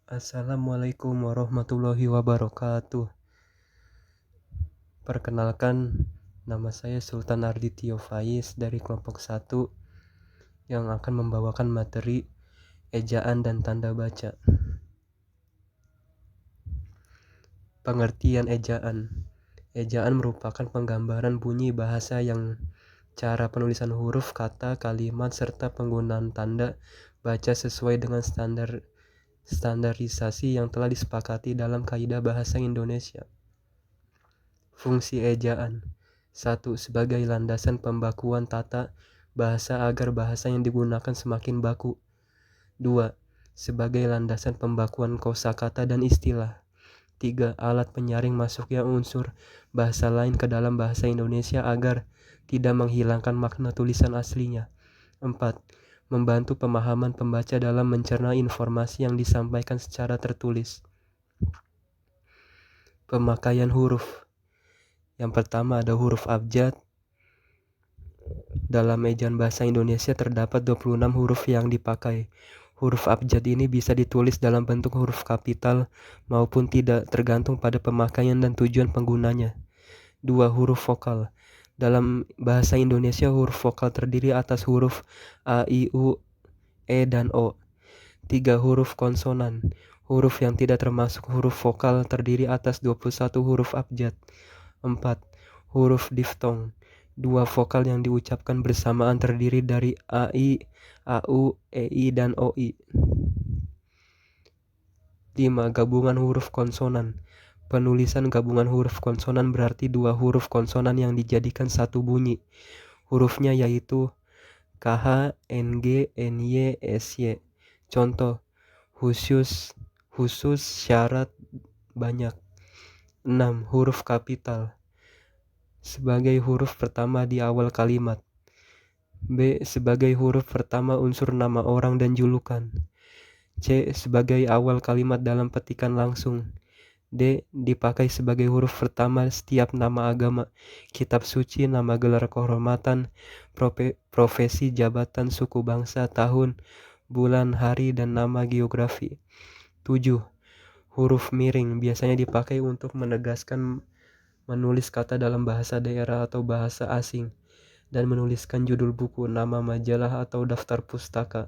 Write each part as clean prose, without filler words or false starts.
Assalamualaikum warahmatullahi wabarakatuh. Perkenalkan, nama saya Sultan Ardityo Faiz dari kelompok 1 yang akan membawakan materi ejaan dan tanda baca. Pengertian ejaan. Ejaan merupakan penggambaran bunyi bahasa yang cara penulisan huruf, kata, kalimat, serta penggunaan tanda baca sesuai dengan standarisasi yang telah disepakati dalam Kaidah Bahasa Indonesia. Fungsi ejaan. 1. Sebagai landasan pembakuan tata bahasa agar bahasa yang digunakan semakin baku. 2. Sebagai landasan pembakuan kosakata dan istilah. 3. Alat penyaring masuknya unsur bahasa lain ke dalam bahasa Indonesia agar tidak menghilangkan makna tulisan aslinya. 4. Membantu pemahaman pembaca dalam mencerna informasi yang disampaikan secara tertulis. Pemakaian huruf. Yang pertama ada huruf abjad. Dalam ejaan bahasa Indonesia terdapat 26 huruf yang dipakai. Huruf abjad ini bisa ditulis dalam bentuk huruf kapital maupun tidak, tergantung pada pemakaian dan tujuan penggunanya. 2. Huruf vokal. Dalam bahasa Indonesia huruf vokal terdiri atas huruf A, I, U, E, dan O. 3. Huruf konsonan. Huruf yang tidak termasuk huruf vokal terdiri atas 21 huruf abjad. 4. Huruf diftong. 2 vokal yang diucapkan bersamaan terdiri dari AI, AU, EI, dan OI. 5. Gabungan huruf konsonan. Penulisan gabungan huruf konsonan berarti 2 huruf konsonan yang dijadikan satu bunyi. Hurufnya yaitu KH, NG, NY, SY. Contoh, khusus, syarat, banyak. 6. Huruf kapital. Sebagai huruf pertama di awal kalimat. B. Sebagai huruf pertama unsur nama orang dan julukan. C. Sebagai awal kalimat dalam petikan langsung. D. Dipakai sebagai huruf pertama setiap nama agama, kitab suci, nama gelar kehormatan, profesi, jabatan, suku bangsa, tahun, bulan, hari, dan nama geografi. 7. Huruf miring biasanya dipakai untuk menegaskan menulis kata dalam bahasa daerah atau bahasa asing, dan menuliskan judul buku, nama majalah, atau daftar pustaka.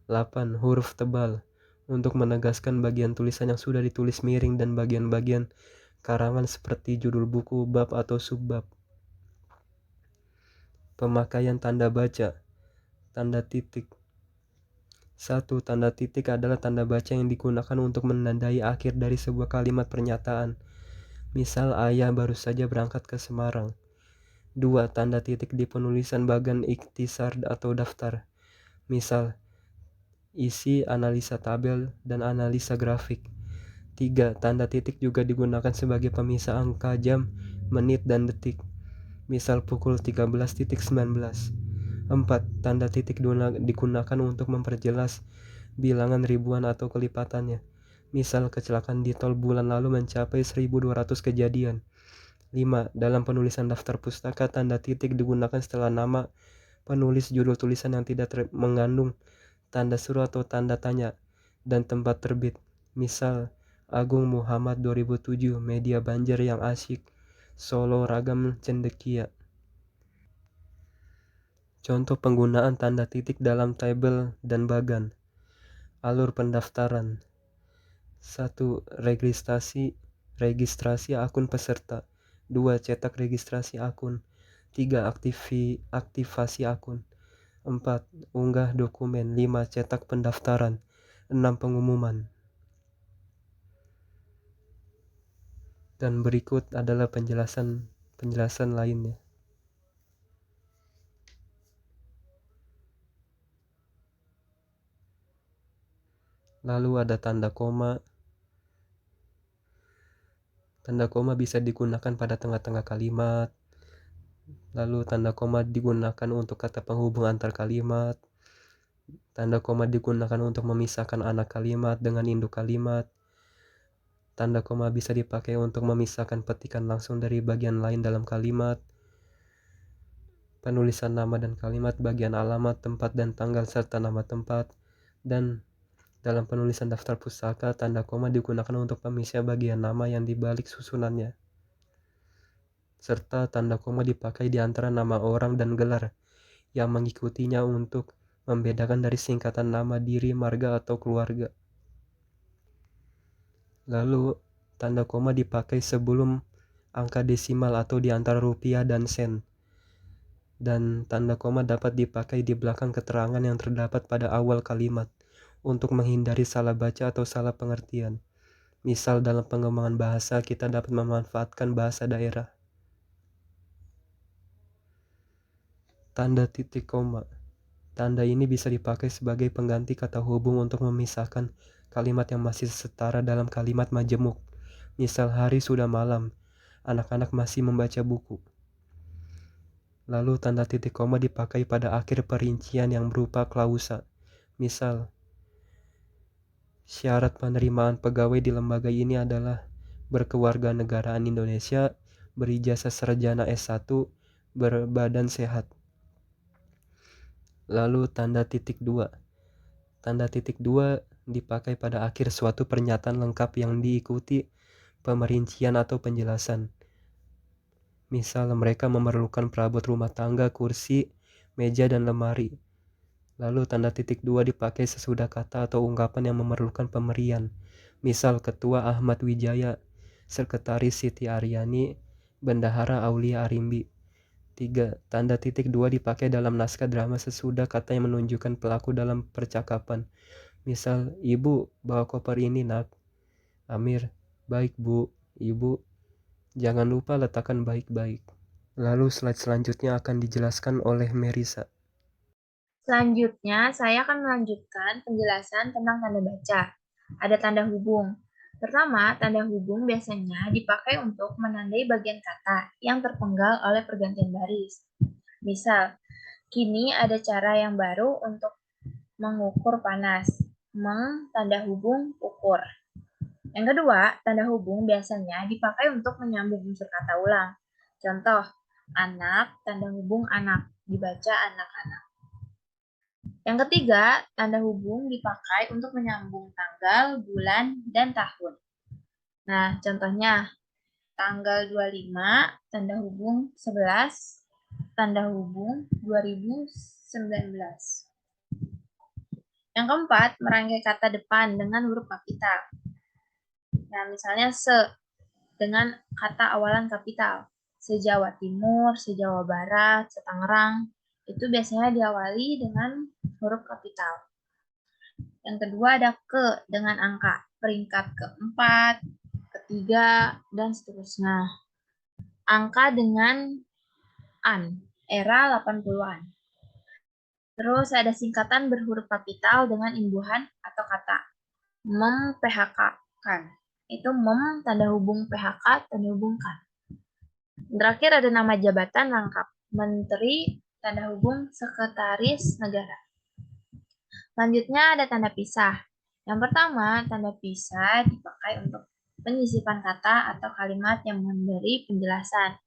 8. Huruf tebal untuk menegaskan bagian tulisan yang sudah ditulis miring dan bagian-bagian karangan seperti judul buku, bab, atau subbab. Pemakaian tanda baca. Tanda titik. 1. Tanda titik adalah tanda baca yang digunakan untuk menandai akhir dari sebuah kalimat pernyataan. Misal, ayah baru saja berangkat ke Semarang. 2. Tanda titik di penulisan bagan ikhtisar atau daftar. Misal, isi, analisa tabel, dan analisa grafik. 3. Tanda titik juga digunakan sebagai pemisah angka jam, menit, dan detik. Misal pukul 13.19. 4. Tanda titik digunakan untuk memperjelas bilangan ribuan atau kelipatannya. Misal kecelakaan di tol bulan lalu mencapai 1.200 kejadian. 5. Dalam penulisan daftar pustaka, tanda titik digunakan setelah nama penulis, judul tulisan yang tidak mengandung tanda seru atau tanda tanya, dan tempat terbit. Misal, Agung Muhammad 2007, Media Banjar yang Asyik, Solo, Ragam Cendekia. Contoh penggunaan tanda titik dalam tabel dan bagan. Alur pendaftaran. 1. Registrasi akun peserta. 2. Cetak registrasi akun. 3. Aktivasi akun. 4. Unggah dokumen. 5. Cetak pendaftaran. 6. Pengumuman. Dan berikut adalah penjelasan lainnya. Lalu ada tanda koma. Tanda koma bisa digunakan pada tengah-tengah kalimat. Lalu tanda koma digunakan untuk kata penghubung antar kalimat. Tanda koma digunakan untuk memisahkan anak kalimat dengan induk kalimat. Tanda koma bisa dipakai untuk memisahkan petikan langsung dari bagian lain dalam kalimat. Penulisan nama dan kalimat, bagian alamat, tempat dan tanggal, serta nama tempat. Dan Dalam penulisan daftar pustaka, tanda koma digunakan untuk pemisah bagian nama yang dibalik susunannya. Serta tanda koma dipakai di antara nama orang dan gelar yang mengikutinya untuk membedakan dari singkatan nama diri, marga, atau keluarga. Lalu, tanda koma dipakai sebelum angka desimal atau di antara rupiah dan sen. Dan tanda koma dapat dipakai di belakang keterangan yang terdapat pada awal kalimat untuk menghindari salah baca atau salah pengertian. Misal dalam pengembangan bahasa, kita dapat memanfaatkan bahasa daerah. Tanda titik koma. Tanda ini bisa dipakai sebagai pengganti kata hubung untuk memisahkan kalimat yang masih setara dalam kalimat majemuk. Misal hari sudah malam, anak-anak masih membaca buku. Lalu tanda titik koma dipakai pada akhir perincian yang berupa klausa. Misal, syarat penerimaan pegawai di lembaga ini adalah berkewarganegaraan Indonesia, berijazah sarjana S1, berbadan sehat. Lalu tanda titik 2. Tanda titik 2 dipakai pada akhir suatu pernyataan lengkap yang diikuti pemerincian atau penjelasan. Misal mereka memerlukan perabot rumah tangga, kursi, meja, dan lemari. Lalu tanda titik 2 dipakai sesudah kata atau ungkapan yang memerlukan pemberian. Misal Ketua Ahmad Wijaya, Sekretaris Siti Aryani, Bendahara Aulia Arimbi. 3. Tanda titik 2 dipakai dalam naskah drama sesudah kata yang menunjukkan pelaku dalam percakapan. Misal, Ibu, bawa koper ini nak. Amir, baik Bu, Ibu. Jangan lupa letakkan baik-baik. Lalu slide selanjutnya akan dijelaskan oleh Merisa. Selanjutnya, saya akan melanjutkan penjelasan tentang tanda baca. Ada tanda hubung. Pertama, tanda hubung biasanya dipakai untuk menandai bagian kata yang terpenggal oleh pergantian baris. Misal, kini ada cara yang baru untuk mengukur panas. Tanda hubung ukur. Yang kedua, tanda hubung biasanya dipakai untuk menyambung unsur kata ulang. Contoh, anak, tanda hubung anak, dibaca anak-anak. Yang ketiga, tanda hubung dipakai untuk menyambung tanggal, bulan, dan tahun. Nah, contohnya, tanggal 25, tanda hubung 11, tanda hubung 2019. Yang keempat, merangkai kata depan dengan huruf kapital. Nah, misalnya dengan kata awalan kapital. Se-Jawa Timur, se-Jawa Barat, se-Tangerang. Itu biasanya diawali dengan huruf kapital. Yang kedua ada ke dengan angka. Peringkat keempat, ketiga, dan seterusnya. Angka dengan an, era 80-an. Terus ada singkatan berhuruf kapital dengan imbuhan atau kata. Mem-PHK-kan. Itu tanda hubung PHK, tanda hubung kan. Terakhir ada nama jabatan lengkap. Menteri, tanda hubung sekretaris negara. Selanjutnya ada tanda pisah. Yang pertama, tanda pisah dipakai untuk penyisipan kata atau kalimat yang memberi penjelasan.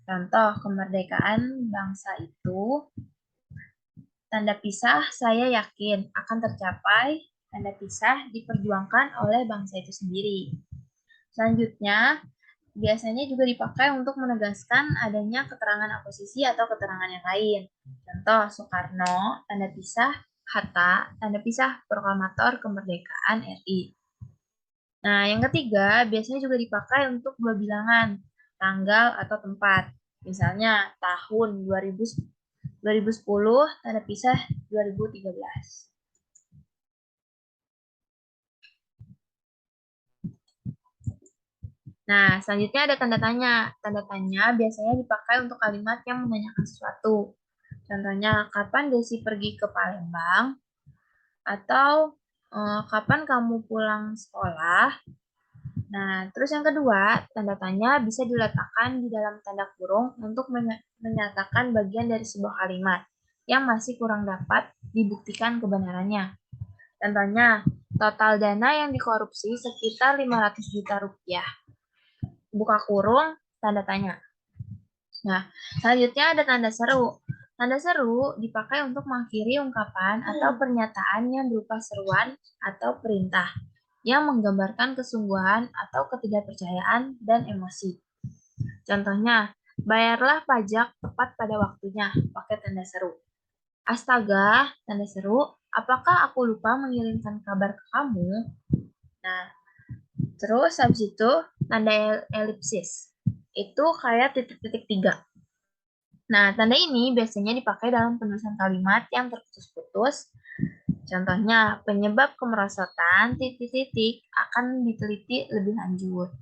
Contoh, kemerdekaan bangsa itu, tanda pisah saya yakin akan tercapai, tanda pisah diperjuangkan oleh bangsa itu sendiri. Selanjutnya, biasanya juga dipakai untuk menegaskan adanya keterangan oposisi atau keterangan yang lain. Contoh, Soekarno, tanda pisah, Hatta, tanda pisah, proklamator kemerdekaan RI. Nah, yang ketiga, biasanya juga dipakai untuk dua bilangan, tanggal atau tempat. Misalnya, tahun 2010, tanda pisah 2013. Nah, selanjutnya ada tanda tanya. Tanda tanya biasanya dipakai untuk kalimat yang menanyakan sesuatu. Contohnya, kapan Desi pergi ke Palembang? Atau kapan kamu pulang sekolah? Nah, terus yang kedua, tanda tanya bisa diletakkan di dalam tanda kurung untuk menyatakan bagian dari sebuah kalimat yang masih kurang dapat dibuktikan kebenarannya. Contohnya, total dana yang dikorupsi sekitar 500 juta rupiah. Buka kurung, tanda tanya. Nah, selanjutnya ada tanda seru. Tanda seru dipakai untuk mengakhiri ungkapan atau pernyataan yang berupa seruan atau perintah yang menggambarkan kesungguhan atau ketidakpercayaan dan emosi. Contohnya, bayarlah pajak tepat pada waktunya, pakai tanda seru. Astaga, tanda seru, apakah aku lupa mengirimkan kabar ke kamu? Nah, terus habis itu tanda elipsis. Itu kayak titik-titik 3. Nah, tanda ini biasanya dipakai dalam penulisan kalimat yang terputus-putus. Contohnya, penyebab kemerosotan titik-titik akan diteliti lebih lanjut.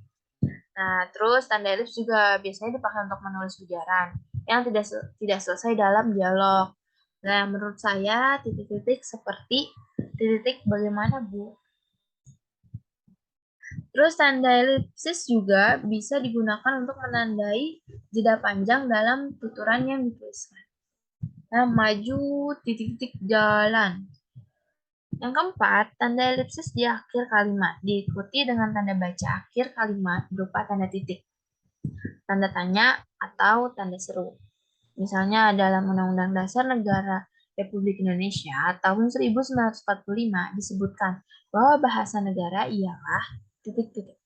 Nah, terus tanda elips juga biasanya dipakai untuk menulis ujaran yang tidak selesai dalam dialog. Nah, menurut saya titik-titik seperti titik-titik bagaimana, Bu? Terus tanda elipsis juga bisa digunakan untuk menandai jeda panjang dalam tuturan yang dituliskan. Nah, maju titik-titik jalan. Yang keempat, tanda elipsis di akhir kalimat diikuti dengan tanda baca akhir kalimat berupa tanda titik, tanda tanya, atau tanda seru. Misalnya dalam Undang-Undang Dasar Negara Republik Indonesia tahun 1945 disebutkan bahwa bahasa negara ialah titik-titik.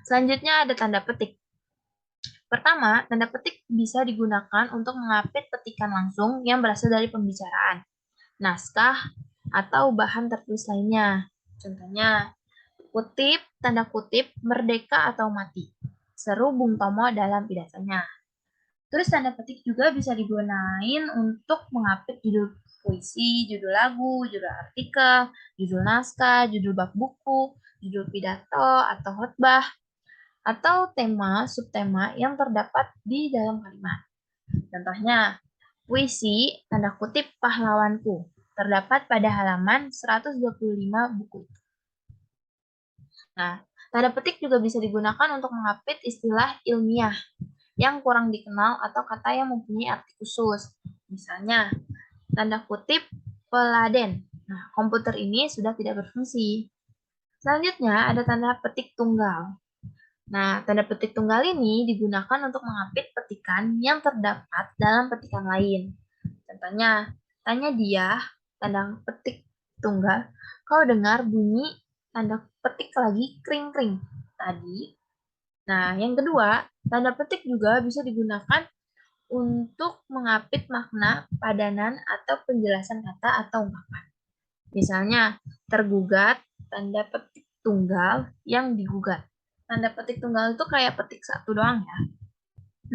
Selanjutnya ada tanda petik. Pertama, tanda petik bisa digunakan untuk mengapit petikan langsung yang berasal dari pembicaraan, naskah, atau bahan tertulis lainnya. Contohnya, kutip, tanda kutip, merdeka atau mati. Seru Bung Tomo dalam pidatonya. Terus tanda petik juga bisa digunain untuk mengapit judul puisi, judul lagu, judul artikel, judul naskah, judul bab buku, judul pidato atau khotbah, atau tema, subtema yang terdapat di dalam kalimat. Contohnya, puisi, tanda kutip pahlawanku, terdapat pada halaman 125 buku. Nah, tanda petik juga bisa digunakan untuk mengapit istilah ilmiah yang kurang dikenal atau kata yang mempunyai arti khusus. Misalnya, tanda kutip peladen. Nah, komputer ini sudah tidak berfungsi. Selanjutnya ada tanda petik tunggal. Nah, tanda petik tunggal ini digunakan untuk mengapit petikan yang terdapat dalam petikan lain. Contohnya, tanya dia, tanda petik tunggal, kau dengar bunyi tanda petik lagi kring-kring tadi. Nah, yang kedua, tanda petik juga bisa digunakan untuk mengapit makna, padanan, atau penjelasan kata atau ungkapan. Misalnya, tergugat, tanda petik tunggal yang digugat. Tanda petik tunggal itu kayak petik satu doang ya.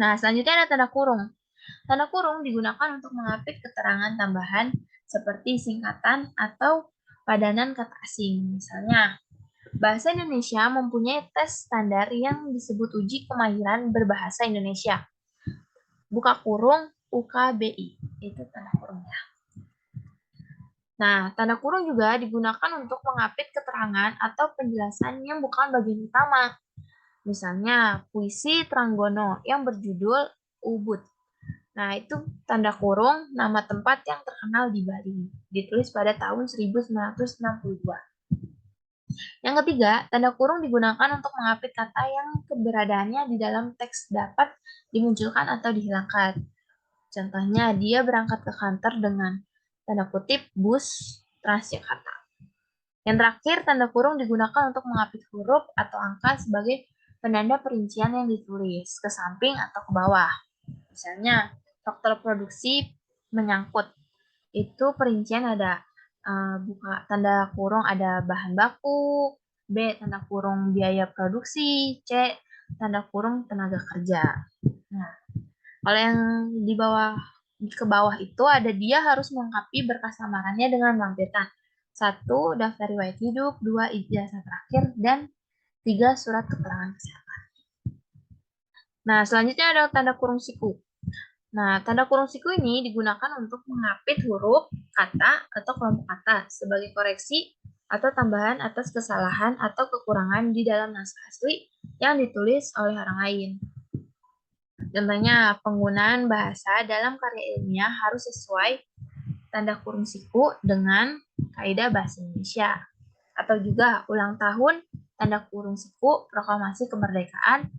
Nah, selanjutnya ada tanda kurung. Tanda kurung digunakan untuk mengapit keterangan tambahan seperti singkatan atau padanan kata asing. Misalnya, bahasa Indonesia mempunyai tes standar yang disebut uji kemahiran berbahasa Indonesia. Buka kurung UKBI. Itu tanda kurung ya. Nah, tanda kurung juga digunakan untuk mengapit keterangan atau penjelasan yang bukan bagian utama. Misalnya, puisi Tranggono yang berjudul Ubud. Nah, itu tanda kurung nama tempat yang terkenal di Bali. Ditulis pada tahun 1962. Yang ketiga, tanda kurung digunakan untuk mengapit kata yang keberadaannya di dalam teks dapat dimunculkan atau dihilangkan. Contohnya, dia berangkat ke kantor dengan tanda kutip bus Transjakarta. Yang terakhir, tanda kurung digunakan untuk mengapit huruf atau angka sebagai penanda perincian yang ditulis ke samping atau ke bawah. Misalnya, faktor produksi menyangkut. Itu perincian ada buka tanda kurung ada bahan baku, B tanda kurung biaya produksi, C tanda kurung tenaga kerja. Nah, kalau yang di bawah ke bawah itu ada dia harus melengkapi berkas lamarannya dengan melampirkan 1. Daftar riwayat hidup, 2. Ijazah terakhir, dan 3. Surat keterangan kesehatan. Nah, selanjutnya ada tanda kurung siku. Nah, tanda kurung siku ini digunakan untuk mengapit huruf, kata, atau kelompok kata sebagai koreksi atau tambahan atas kesalahan atau kekurangan di dalam naskah asli yang ditulis oleh orang lain. Contohnya, penggunaan bahasa dalam karya ilmiah harus sesuai tanda kurung siku dengan kaidah bahasa Indonesia. Atau juga ulang tahun, tanda kurung siku, proklamasi kemerdekaan,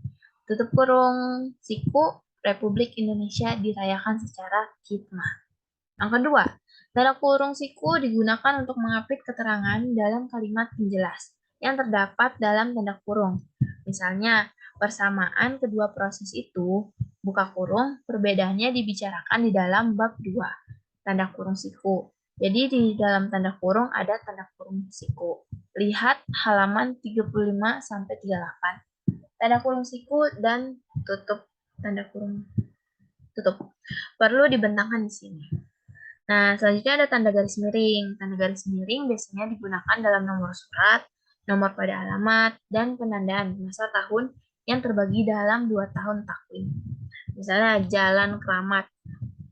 tutup kurung siku, Republik Indonesia dirayakan secara khidmah. Yang kedua, tanda kurung siku digunakan untuk mengapit keterangan dalam kalimat penjelas yang terdapat dalam tanda kurung. Misalnya, persamaan kedua proses itu, buka kurung, perbedaannya dibicarakan di dalam bab 2, tanda kurung siku. Jadi di dalam tanda kurung ada tanda kurung siku. Lihat halaman 35-38. Tanda kurung siku dan tutup tanda kurung tutup. Perlu dibentangkan di sini. Nah, selanjutnya ada tanda garis miring. Tanda garis miring biasanya digunakan dalam nomor surat, nomor pada alamat, dan penandaan masa tahun yang terbagi dalam 2 tahun takwim. Misalnya Jalan Keramat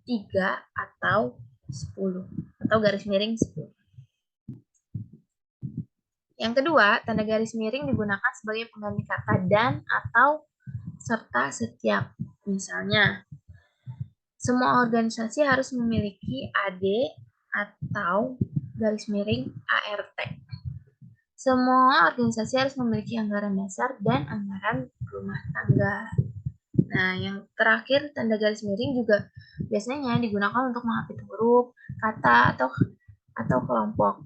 3 atau 10 atau garis miring 10. Yang kedua, tanda garis miring digunakan sebagai pengganti kata dan atau serta setiap. Misalnya, semua organisasi harus memiliki AD atau garis miring ART. Semua organisasi harus memiliki anggaran dasar dan anggaran rumah tangga. Nah, yang terakhir, tanda garis miring juga biasanya digunakan untuk mengapit huruf, kata, atau kelompok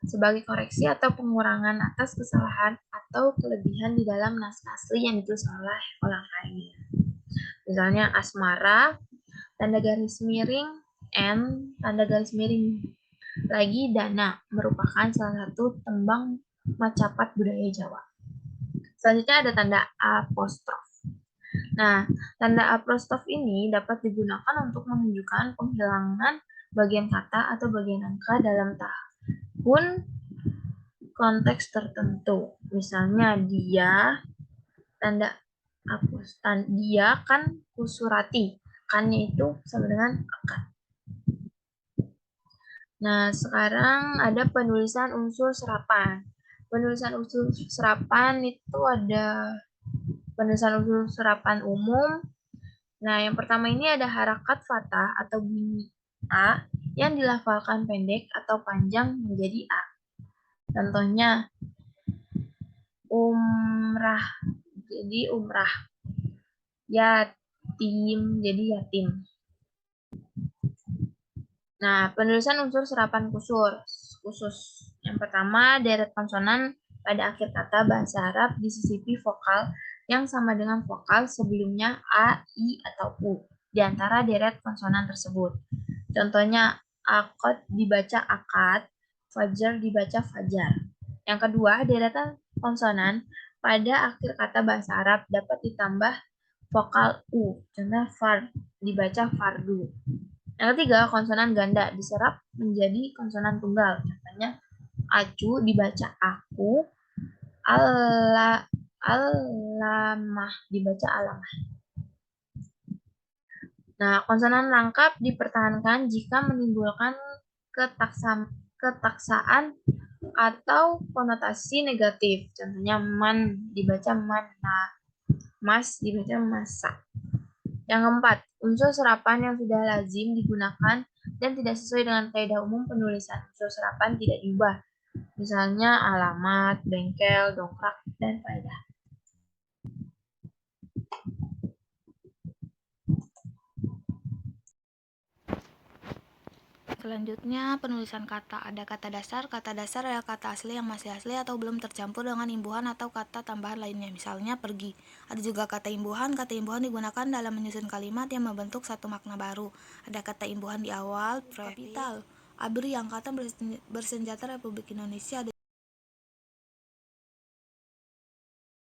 sebagai koreksi atau pengurangan atas kesalahan atau kelebihan di dalam naskah asli yang ditulis oleh orang lain. Misalnya asmara, tanda garis miring, N, tanda garis miring lagi dana, merupakan salah satu tembang macapat budaya Jawa. Selanjutnya ada tanda apostrof. Nah, tanda apostrof ini dapat digunakan untuk menunjukkan penghilangan bagian kata atau bagian angka dalam tahun konteks tertentu. Misalnya dia, tanda apostan, dia kan kusurati. Kannya itu sama dengan akan. Nah, sekarang ada penulisan unsur serapan. Penulisan unsur serapan itu ada penulisan unsur serapan umum. Nah, yang pertama ini ada harakat fathah atau bunyi A yang dilafalkan pendek atau panjang menjadi A. Contohnya, umrah, jadi umrah. Yatim, jadi yatim. Nah, penulisan unsur serapan khusus. Yang pertama, deret konsonan pada akhir kata bahasa Arab disisipi vokal yang sama dengan vokal sebelumnya A, I, atau U di antara deret konsonan tersebut. Contohnya, akad dibaca akad, fajar dibaca fajar. Yang kedua, deretan konsonan pada akhir kata bahasa Arab dapat ditambah vokal U. Contohnya, fard dibaca fardu. Yang ketiga, konsonan ganda diserap menjadi konsonan tunggal. Contohnya, acu dibaca aku, alamah dibaca alamah. Nah, konsonan rangkap dipertahankan jika menimbulkan ketaksaan atau konotasi negatif. Contohnya, man dibaca mana, mas dibaca masa. Yang keempat, unsur serapan yang sudah lazim digunakan dan tidak sesuai dengan kaidah umum penulisan unsur serapan tidak diubah. Misalnya alamat, bengkel, dongkrak, dan faedah. Selanjutnya, penulisan kata. Ada kata dasar. Kata dasar adalah kata asli yang masih asli atau belum tercampur dengan imbuhan atau kata tambahan lainnya. Misalnya, pergi. Ada juga kata imbuhan. Kata imbuhan digunakan dalam menyusun kalimat yang membentuk satu makna baru. Ada kata imbuhan di awal, kapital. ABRI, Angkatan Bersenjata Republik Indonesia.